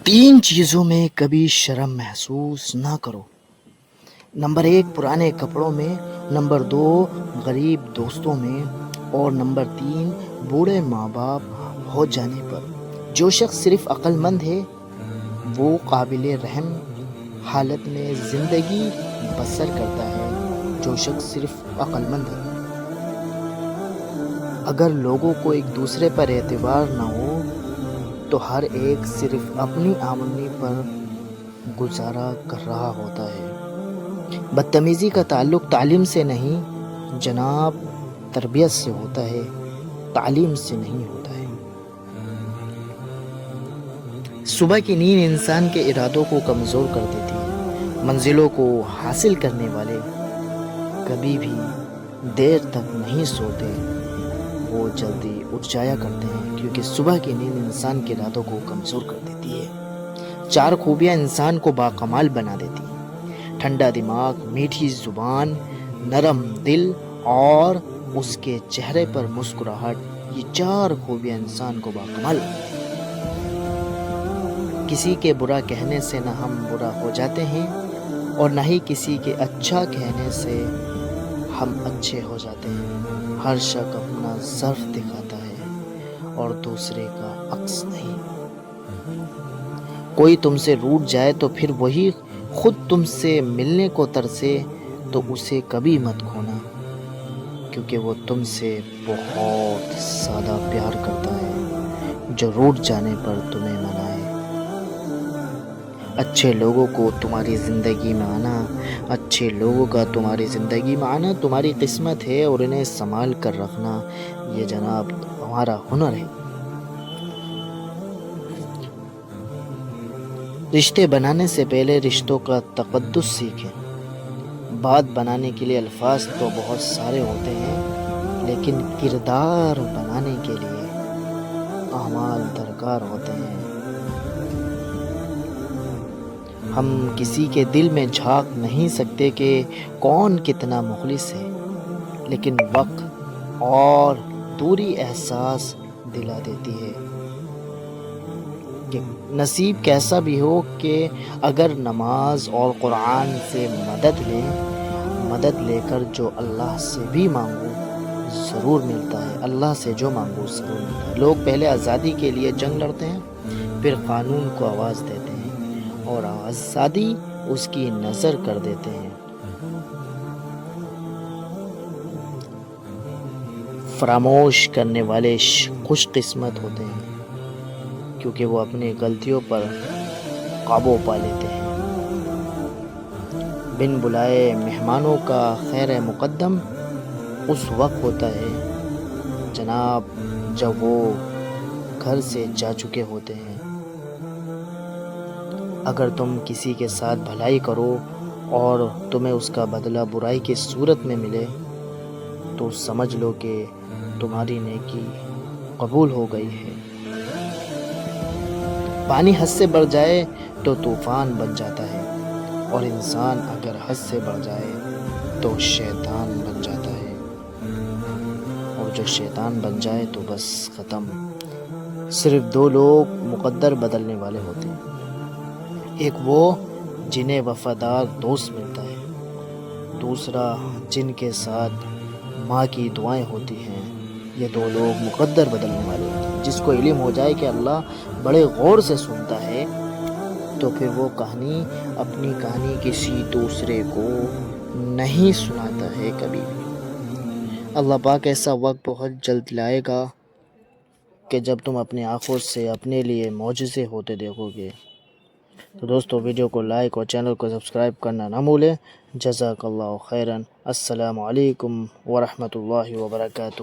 تین چیزوں میں کبھی شرم محسوس نہ کرو۔ نمبر 1 پرانے کپڑوں میں، نمبر 2 غریب دوستوں میں، اور نمبر 3 بوڑھے ماں باپ ہو جانے پر۔ جو شخص صرف عقل مند ہے وہ قابل رحم حالت میں زندگی بسر کرتا ہے۔ جو شخص صرف عقل مند ہے، اگر لوگوں کو ایک دوسرے پر اعتبار نہ ہو تو ہر ایک صرف اپنی آمدنی پر گزارا کر رہا ہوتا ہے۔ بدتمیزی کا تعلق تعلیم سے نہیں جناب تربیت سے ہوتا ہے، تعلیم سے نہیں ہوتا ہے۔ صبح کی نیند انسان کے ارادوں کو کمزور کر دیتی ہے۔ منزلوں کو حاصل کرنے والے کبھی بھی دیر تک نہیں سوتے، وہ جلدی اٹھ جایا کرتے ہیں، کیونکہ صبح کی نیند انسان کے ارادوں کو کمزور کر دیتی ہے۔ 4 خوبیاں انسان کو باکمال بنا دیتی ہیں: ٹھنڈا دماغ، میٹھی زبان، نرم دل اور اس کے چہرے پر مسکراہٹ۔ یہ 4 خوبیاں انسان کو باکمال بناتی ہیں۔ کسی کے برا کہنے سے نہ ہم برا ہو جاتے ہیں اور نہ ہی کسی کے اچھا کہنے سے ہم اچھے ہو جاتے ہیں۔ ہر شخص اپنا ظرف دکھاتا ہے اور دوسرے کا عکس نہیں۔ کوئی تم سے روٹھ جائے تو پھر وہی خود تم سے ملنے کو ترسے تو اسے کبھی مت کھونا، کیونکہ وہ تم سے بہت زیادہ پیار کرتا ہے جو روٹھ جانے پر تمہیں منائے۔ اچھے لوگوں کو تمہاری زندگی میں آنا تمہاری قسمت ہے، اور انہیں سنبھال کر رکھنا یہ جناب ہمارا ہنر ہے۔ رشتے بنانے سے پہلے رشتوں کا تقدس سیکھیں۔ بات بنانے کے لیے الفاظ تو بہت سارے ہوتے ہیں، لیکن کردار بنانے کے لیے اعمال درکار ہوتے ہیں۔ ہم کسی کے دل میں جھانک نہیں سکتے کہ کون کتنا مخلص ہے، لیکن وقت اور دوری احساس دلا دیتی ہے کہ نصیب کیسا بھی ہو، کہ اگر نماز اور قرآن سے مدد لے کر جو اللہ سے بھی مانگو ضرور ملتا ہے۔ اللہ سے جو مانگو ضرور ملتا ہے۔ لوگ پہلے آزادی کے لیے جنگ لڑتے ہیں، پھر قانون کو آواز دیتے ہیں اور آزادی اس کی نظر کر دیتے ہیں۔ فراموش کرنے والے خوش قسمت ہوتے ہیں، کیونکہ وہ اپنی غلطیوں پر قابو پا لیتے ہیں۔ بن بلائے مہمانوں کا خیر مقدم اس وقت ہوتا ہے جناب جب وہ گھر سے جا چکے ہوتے ہیں۔ اگر تم کسی کے ساتھ بھلائی کرو اور تمہیں اس کا بدلہ برائی کی صورت میں ملے تو سمجھ لو کہ تمہاری نیکی قبول ہو گئی ہے۔ پانی حد سے بڑھ جائے تو طوفان بن جاتا ہے، اور انسان اگر حد سے بڑھ جائے تو شیطان بن جاتا ہے، اور جو شیطان بن جائے تو بس ختم۔ صرف 2 لوگ مقدر بدلنے والے ہوتے ہیں، ایک وہ جنہیں وفادار دوست ملتا ہے، دوسرا جن کے ساتھ ماں کی دعائیں ہوتی ہیں۔ یہ 2 لوگ مقدر بدلنے والے ہوتے ہیں۔ جس کو علم ہو جائے کہ اللہ بڑے غور سے سنتا ہے تو پھر وہ اپنی کہانی کسی دوسرے کو نہیں سناتا ہے کبھی بھی۔ اللہ پاک ایسا وقت بہت جلد لائے گا کہ جب تم اپنی آنکھوں سے اپنے لیے معجزے ہوتے دیکھو گے۔ تو دوستو ویڈیو کو لائک اور چینل کو سبسکرائب کرنا نہ بھولیں۔ جزاک اللہ خیرا۔ السلام علیکم ورحمۃ اللہ وبرکاتہ۔